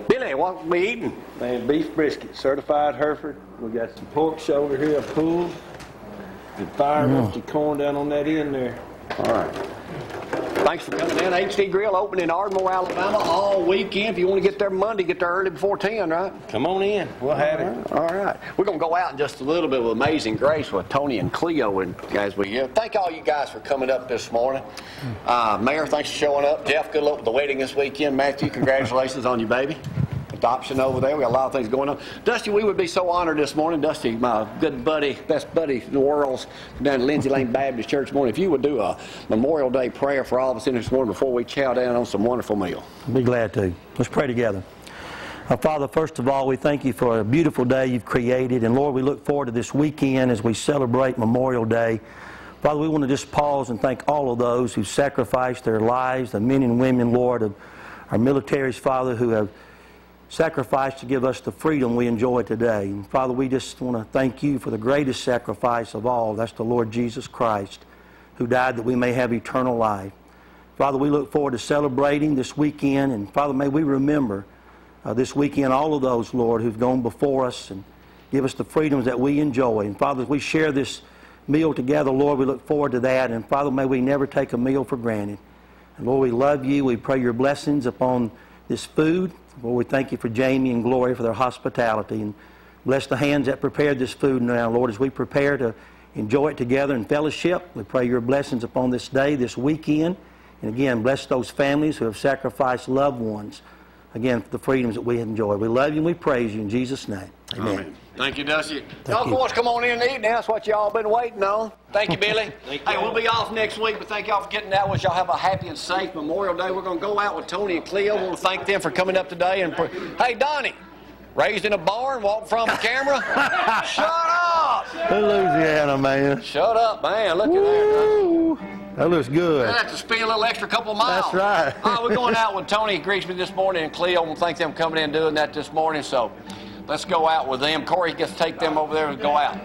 Billy, what we eating? Man, beef brisket, certified Hereford. We got some pork shoulder here, pulled, and fire roasted corn down on that end there. All right. Thanks for coming in. HD Grill open in Ardmore, Alabama all weekend. If you want to get there Monday, get there early before 10, right? Come on in. We'll have it. All right. We're going to go out in just a little bit with Amazing Grace with Tony and Cleo. And guys, thank all you guys for coming up this morning. Mayor, thanks for showing up. Jeff, good luck with the wedding this weekend. Matthew, congratulations on your baby. Adoption over there. We got a lot of things going on. Dusty, we would be so honored this morning. Dusty, my good buddy, best buddy in the world, down at Lindsay Lane Baptist Church this morning. If you would do a Memorial Day prayer for all of us in this morning before we chow down on some wonderful meal. I'll be glad to. Let's pray together. Father, first of all, we thank you for a beautiful day you've created. And Lord, we look forward to this weekend as we celebrate Memorial Day. Father, we want to just pause and thank all of those who sacrificed their lives, the men and women, Lord, of our militaries, Father, who have sacrifice to give us the freedom we enjoy today. And Father, we just want to thank you for the greatest sacrifice of all. That's the Lord Jesus Christ, who died that we may have eternal life. Father, we look forward to celebrating this weekend. And Father, may we remember this weekend all of those, Lord, who've gone before us and give us the freedoms that we enjoy. And Father, as we share this meal together, Lord, we look forward to that. And Father, may we never take a meal for granted. And Lord, we love you. We pray your blessings upon this food. Lord, we thank you for Jamie and Gloria for their hospitality, and bless the hands that prepared this food now, Lord, as we prepare to enjoy it together in fellowship. We pray your blessings upon this day, this weekend, and again, bless those families who have sacrificed loved ones, again, for the freedoms that we enjoy. We love you and we praise you in Jesus' name. Amen. Thank you, Dusty. Y'all boys come on in and eat now. That's what y'all been waiting on. Thank you, Billy. Hey, we'll be off next week, but thank y'all for getting that. Wish y'all have a happy and safe Memorial Day. We're going to go out with Tony and Cleo. We want to thank them for coming up today. And hey, Donnie, raised in a barn, walked from the camera. Shut up. Louisiana, man. Shut up, man. Look at there. That looks good. I have to spend a little extra couple of miles. That's right. We're going out with Tony Grigsby this morning and Cleo. We'll thank them for coming in and doing that this morning. So let's go out with them. Corey gets to take them over there and go out.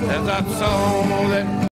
As I saw that